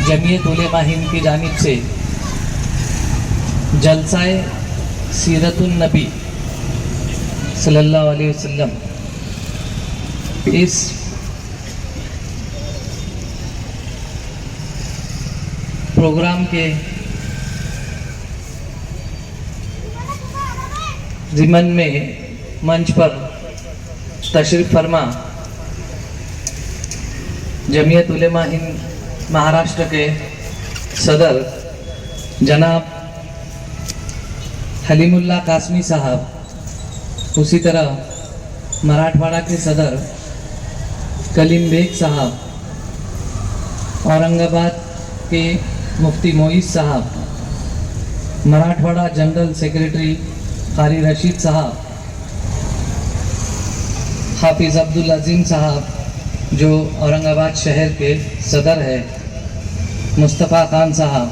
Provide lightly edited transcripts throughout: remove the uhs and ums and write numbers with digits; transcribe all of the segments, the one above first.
जमीयत उलेमा हिंद की जानिब से जलसाए सीरतुन नबी सल्लल्लाहु अलैहि वसल्लम इस प्रोग्राम के ज़िमन में मंच पर तशरीफ़ फरमा जमीयत उलेमा हिंद महाराष्ट्र के सदर जनाब हलीमुल्लाह कासमी साहब, उसी तरह मराठवाड़ा के सदर कलीम बेग साहब, औरंगाबाद के मुफ्ती मोइस साहब, मराठवाड़ा जनरल सेक्रेटरी कारी रशीद साहब, हाफिज़ अब्दुल अजीम साहब जो औरंगाबाद शहर के सदर है, मुस्तफ़ा खान साहब,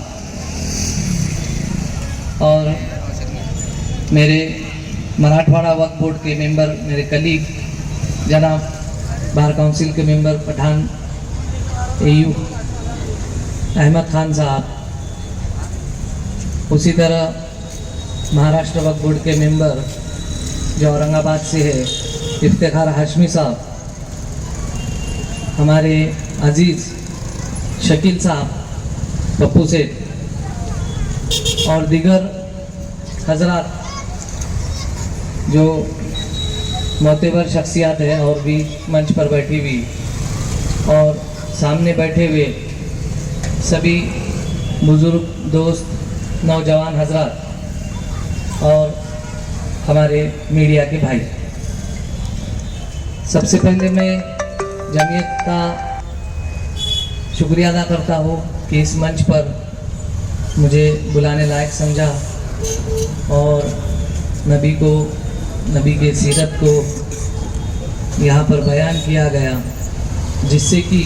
और मेरे मराठवाड़ा वक्फ बोर्ड के मेंबर, मेरे कलीग जनाब बार काउंसिल के मेंबर पठान एयू अहमद खान साहब, उसी तरह महाराष्ट्र वक्फ बोर्ड के मेंबर जो औरंगाबाद से है इफ्तिखार हाशमी साहब, हमारे अजीज़ शकील साहब पप्पू सेठ और दीगर हजरात जो मोतेबर शख्सियात हैं और भी मंच पर बैठी हुई और सामने बैठे हुए सभी बुज़ुर्ग दोस्त, नौजवान हजरात और हमारे मीडिया के भाई, सबसे पहले मैं जमीयत का शुक्रिया अदा करता हूँ कि इस मंच पर मुझे बुलाने लायक समझा और नबी के सीरत को यहाँ पर बयान किया गया, जिससे कि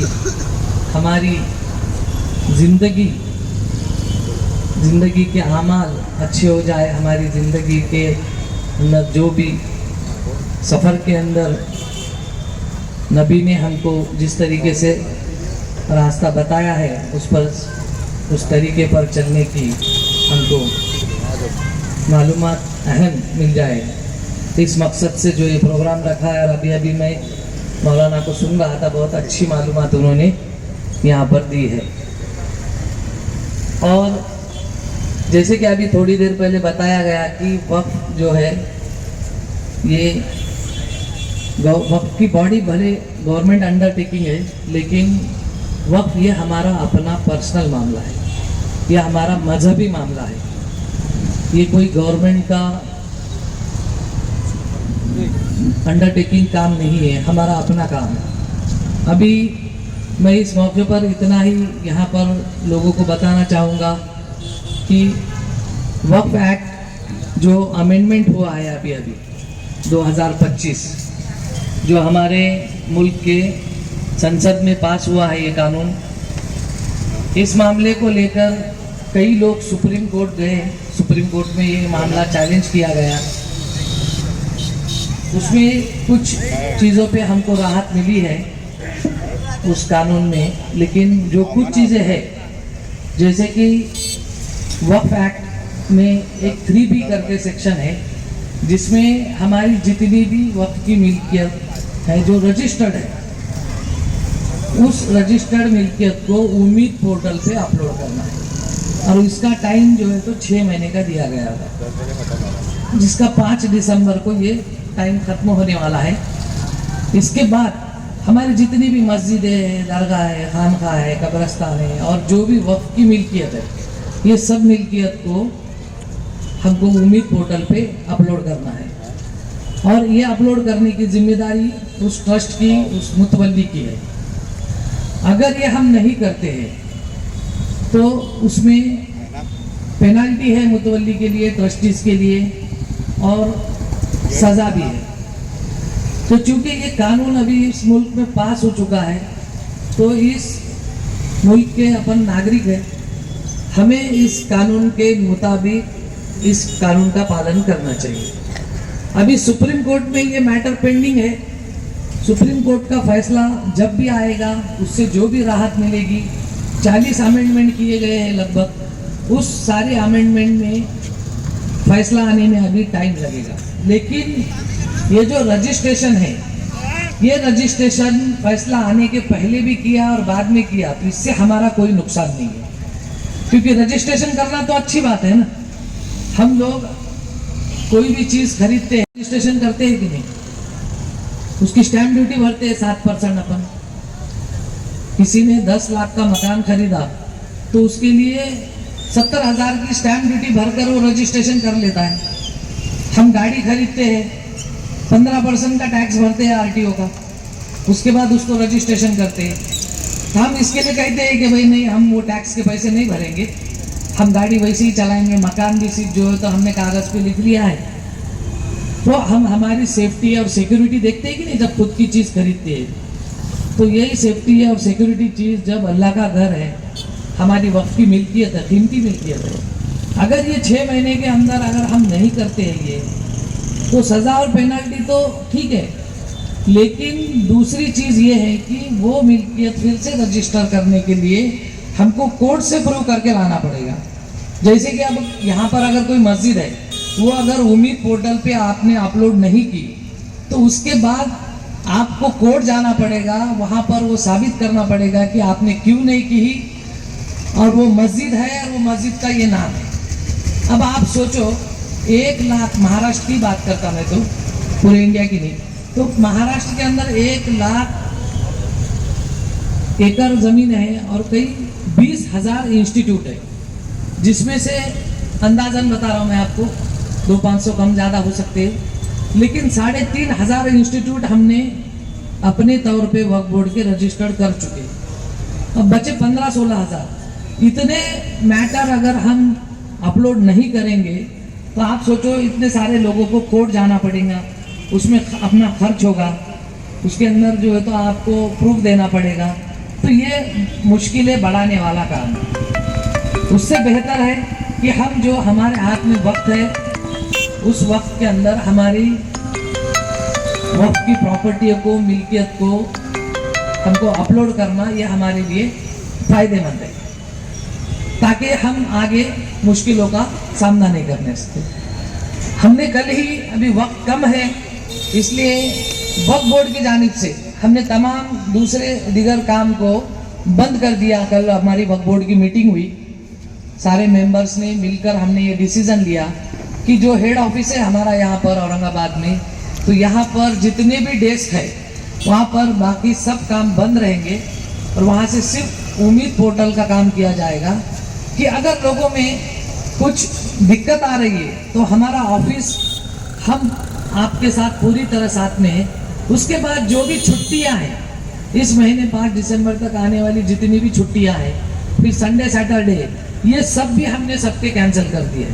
हमारी ज़िंदगी के आमाल अच्छे हो जाए, हमारी ज़िंदगी के अंदर जो भी सफ़र के अंदर नबी ने हमको जिस तरीके से रास्ता बताया है उस तरीके पर चलने की हमको मालूमात अहम मिल जाए, इस मकसद से जो ये प्रोग्राम रखा है। और अभी मैं मौलाना को सुन रहा था, बहुत अच्छी मालूमात उन्होंने यहाँ पर दी है। और जैसे कि अभी थोड़ी देर पहले बताया गया कि वक्फ जो है ये वक्फ की बॉडी भले गवर्नमेंट अंडरटेकिंग है, लेकिन वक्फ ये हमारा अपना पर्सनल मामला है, यह हमारा मजहबी मामला है, ये कोई गवर्नमेंट का अंडरटेकिंग काम नहीं है, हमारा अपना काम है। अभी मैं इस मौके पर इतना ही यहाँ पर लोगों को बताना चाहूँगा कि वक्फ एक्ट जो अमेंडमेंट हुआ है अभी 2025, जो हमारे मुल्क के संसद में पास हुआ है ये कानून, इस मामले को लेकर कई लोग सुप्रीम कोर्ट गए, सुप्रीम कोर्ट में ये मामला चैलेंज किया गया, उसमें कुछ चीज़ों पे हमको राहत मिली है उस कानून में, लेकिन जो कुछ चीज़ें हैं जैसे कि वक्फ एक्ट में एक 3B करके सेक्शन है, जिसमें हमारी जितनी भी वक्फ की मिल्कियत है जो रजिस्टर्ड है, उस रजिस्टर्ड मिल्कियत को उम्मीद पोर्टल पे अपलोड करना है, और इसका टाइम जो है तो 6 महीने का दिया गया है, जिसका 5 दिसंबर को ये टाइम ख़त्म होने वाला है। इसके बाद हमारी जितनी भी मस्जिदें हैं, दरगाह है, खानका है, कब्रस्तान है और जो भी वक्फ की मिल्कियत है, ये सब मिल्कियत को हमको उम्मीद पोर्टल पे अपलोड करना है, और ये अपलोड करने की जिम्मेदारी उस ट्रस्ट की, उस मुतवल्ली की है। अगर ये हम नहीं करते हैं तो उसमें पेनल्टी है मुतवल्ली के लिए, ट्रस्टीज़ के लिए, और सज़ा भी है। तो चूँकि ये कानून अभी इस मुल्क में पास हो चुका है, तो इस मुल्क के अपन नागरिक हैं, हमें इस कानून के मुताबिक इस कानून का पालन करना चाहिए। अभी सुप्रीम कोर्ट में ये मैटर पेंडिंग है, सुप्रीम कोर्ट का फैसला जब भी आएगा उससे जो भी राहत मिलेगी 40 अमेंडमेंट किए गए हैं लगभग। उस सारे अमेंडमेंट में फैसला आने में अभी टाइम लगेगा, लेकिन ये जो रजिस्ट्रेशन है, ये रजिस्ट्रेशन फैसला आने के पहले भी किया और बाद में किया, तो इससे हमारा कोई नुकसान नहीं है, क्योंकि रजिस्ट्रेशन करना तो अच्छी बात है ना। हम लोग कोई भी चीज खरीदते हैं, रजिस्ट्रेशन करते हैं कि नहीं, उसकी स्टैंप ड्यूटी भरते हैं 7% अपन। किसी ने 10 लाख का मकान खरीदा तो उसके लिए 70,000 की स्टैंप ड्यूटी भरकर वो रजिस्ट्रेशन कर लेता है। हम गाड़ी खरीदते हैं, 15% का टैक्स भरते हैं आरटीओ का, उसके बाद उसको रजिस्ट्रेशन करते हैं। हम इसके लिए कहते हैं कि भाई नहीं, हम वो टैक्स के पैसे नहीं भरेंगे, हम गाड़ी वैसे ही चलाएंगे, मकान भी सिर्फ जो है तो हमने कागज़ पे लिख लिया है। तो हम हमारी सेफ्टी और सिक्योरिटी देखते हैं कि नहीं जब खुद की चीज़ खरीदते हैं। तो यही सेफ्टी है और सिक्योरिटी चीज़ जब अल्लाह का घर है, हमारी वक्त की मिल्कियत है, कीमती मिल्कियत है। अगर ये 6 महीने के अंदर अगर हम नहीं करते हैं ये, तो सज़ा और पेनल्टी तो ठीक है, लेकिन दूसरी चीज़ ये है कि वो मिल्कियत फिर से रजिस्टर करने के लिए हमको कोर्ट से प्रूव करके लाना पड़ेगा। जैसे कि अब यहाँ पर अगर कोई मस्जिद है, वो अगर उम्मीद पोर्टल पे आपने अपलोड नहीं की, तो उसके बाद आपको कोर्ट जाना पड़ेगा, वहाँ पर वो साबित करना पड़ेगा कि आपने क्यों नहीं की, और वो मस्जिद है और वो मस्जिद का ये नाम है। अब आप सोचो, 1 लाख, महाराष्ट्र की बात करता मैं तो, पूरे इंडिया की नहीं, तो महाराष्ट्र के अंदर 1 लाख एकड़ जमीन है और कई 20,000 इंस्टीट्यूट है, जिसमें से अंदाजन बता रहा हूँ मैं आपको, 200-500 कम ज़्यादा हो सकते हैं, लेकिन 3,500 इंस्टीट्यूट हमने अपने तौर पे वक्फ बोर्ड के रजिस्टर्ड कर चुके। अब बचे 15-16,000। इतने मैटर अगर हम अपलोड नहीं करेंगे तो आप सोचो, इतने सारे लोगों को कोर्ट जाना पड़ेगा, उसमें अपना खर्च होगा, उसके अंदर जो है तो आपको प्रूफ देना पड़ेगा, तो ये मुश्किलें बढ़ाने वाला काम है। उससे बेहतर है कि हम जो हमारे हाथ में वक्त है, उस वक्त के अंदर हमारी वक्त की प्रॉपर्टी को, मिल्कियत को हमको अपलोड करना, ये हमारे लिए फायदेमंद है, ताकि हम आगे मुश्किलों का सामना नहीं करने सकते। हमने कल ही, अभी वक्त कम है इसलिए वक्फ बोर्ड की जानिब से हमने तमाम दूसरे दिगर काम को बंद कर दिया। कल हमारी वक्फ बोर्ड की मीटिंग हुई, सारे मेंबर्स ने मिलकर हमने ये डिसीजन लिया कि जो हेड ऑफिस है हमारा यहाँ पर औरंगाबाद में, तो यहाँ पर जितने भी डेस्क है वहाँ पर बाकी सब काम बंद रहेंगे, और वहाँ से सिर्फ उम्मीद पोर्टल का काम किया जाएगा कि अगर लोगों में कुछ दिक्कत आ रही है तो हमारा ऑफिस, हम आपके साथ पूरी तरह साथ में है। उसके बाद जो भी छुट्टियां हैं, इस महीने 5 दिसंबर तक आने वाली जितनी भी छुट्टियां हैं, फिर संडे सैटरडे, ये सब भी हमने सबके कैंसिल कर दिए।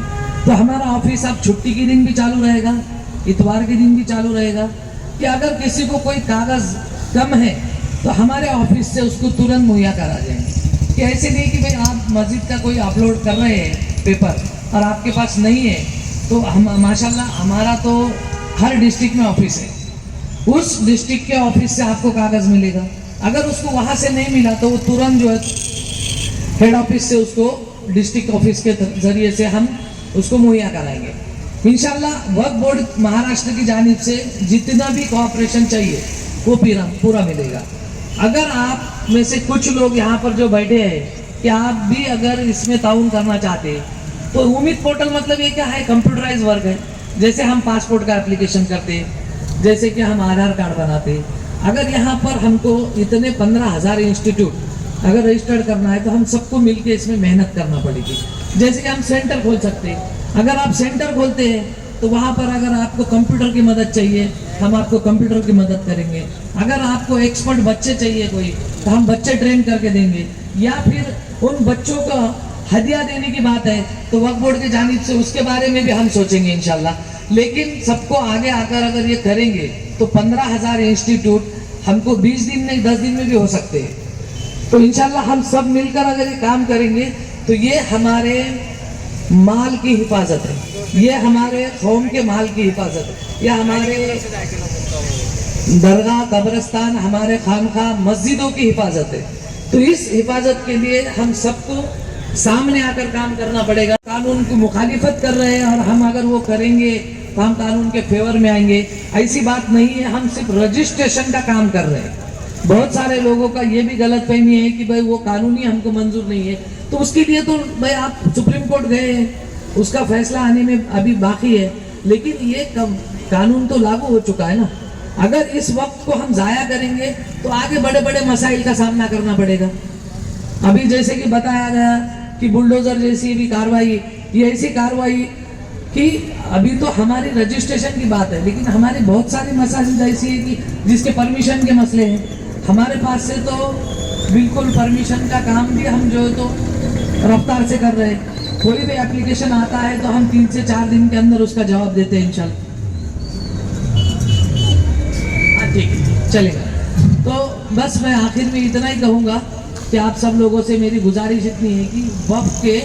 तो हमारा ऑफिस अब छुट्टी के दिन भी चालू रहेगा, इतवार के दिन भी चालू रहेगा, कि अगर किसी को कोई कागज़ कम है तो हमारे ऑफिस से उसको तुरंत मुहैया करा जाएंगे। कि ऐसे नहीं कि भाई आप मस्जिद का कोई अपलोड कर रहे हैं पेपर और आपके पास नहीं है, तो हम माशाल्लाह हमारा तो हर डिस्ट्रिक्ट में ऑफिस है, उस डिस्ट्रिक्ट के ऑफिस से आपको कागज़ मिलेगा। अगर उसको वहाँ से नहीं मिला तो वो तुरंत जो है हेड ऑफिस से उसको डिस्ट्रिक्ट ऑफिस के जरिए से हम उसको मुहैया कराएंगे। इंशाल्लाह वक्फ बोर्ड महाराष्ट्र की जानिब से जितना भी कोऑपरेशन चाहिए वो पूरा मिलेगा। अगर आप में से कुछ लोग यहाँ पर जो बैठे हैं कि आप भी अगर इसमें ताउन करना चाहते हैं, तो उम्मीद पोर्टल मतलब ये क्या है, कंप्यूटराइज वर्क है। जैसे हम पासपोर्ट का एप्लीकेशन करते हैं, जैसे कि हम आधार कार्ड बनाते हैं, अगर यहाँ पर हमको इतने 15,000 इंस्टीट्यूट अगर रजिस्टर्ड करना है तो हम सबको मिलकर इसमें मेहनत करना पड़ेगी। जैसे कि हम सेंटर खोल सकते हैं, अगर आप सेंटर खोलते हैं तो वहाँ पर अगर आपको कंप्यूटर की मदद चाहिए, हम आपको कंप्यूटर की मदद करेंगे। अगर आपको एक्सपर्ट बच्चे चाहिए कोई, तो हम बच्चे ट्रेन करके देंगे, या फिर उन बच्चों को हदिया देने की बात है तो वक्फ बोर्ड की जानिब से उसके बारे में भी हम सोचेंगे इंशाल्लाह। लेकिन सबको आगे आकर अगर ये करेंगे तो 15,000 इंस्टीट्यूट हमको 20 दिन नहीं 10 दिन में भी हो सकते हैं। तो इंशाल्लाह हम सब मिलकर अगर ये काम करेंगे तो ये हमारे माल की हिफाजत है, ये हमारे कौम के माल की हिफाजत है, या हमारे दरगाह, कब्रिस्तान, हमारे खानखा, मस्जिदों की हिफाजत है। तो इस हिफाजत के लिए हम सबको सामने आकर काम करना पड़ेगा। कानून की मुखालिफत कर रहे हैं और हम अगर वो करेंगे तो हम कानून के फेवर में आएंगे, ऐसी बात नहीं है। हम सिर्फ रजिस्ट्रेशन का काम कर रहे हैं। बहुत सारे लोगों का ये भी गलत फहमी है कि भाई वो कानूनी हमको मंजूर नहीं है, तो उसके लिए तो भाई आप सुप्रीम कोर्ट गए हैं, उसका फैसला आने में अभी बाकी है, लेकिन ये कानून तो लागू हो चुका है ना। अगर इस वक्त को हम जाया करेंगे तो आगे बड़े बड़े मसाइल का सामना करना पड़ेगा। अभी जैसे कि बताया गया कि बुलडोजर जैसी भी कार्रवाई, ये ऐसी कार्रवाई कि अभी तो हमारी रजिस्ट्रेशन की बात है, लेकिन हमारी बहुत सारी मसाजिद ऐसी है कि जिसके परमिशन के मसले हैं। हमारे पास से तो बिल्कुल परमिशन का काम भी हम जो है तो रफ्तार से कर रहे हैं। कोई भी एप्लीकेशन आता है तो हम 3 से 4 दिन के अंदर उसका जवाब देते हैं इंशाल्लाह। ठीक है, चलेगा। तो बस मैं आखिर में इतना ही कहूँगा कि आप सब लोगों से मेरी गुजारिश इतनी है कि वक्फ के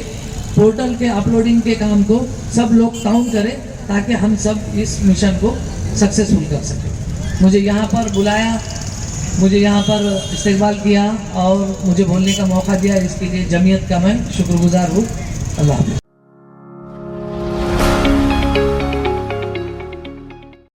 पोर्टल के अपलोडिंग के काम को सब लोग काउंट करें, ताकि हम सब इस मिशन को सक्सेसफुल कर सकें। मुझे यहाँ पर बुलाया, मुझे यहाँ पर इस्तेकबाल किया और मुझे बोलने का मौका दिया, इसके लिए जमीयत का मैं शुक्रगुजार हूँ। अल्लाह हाफ़िज़।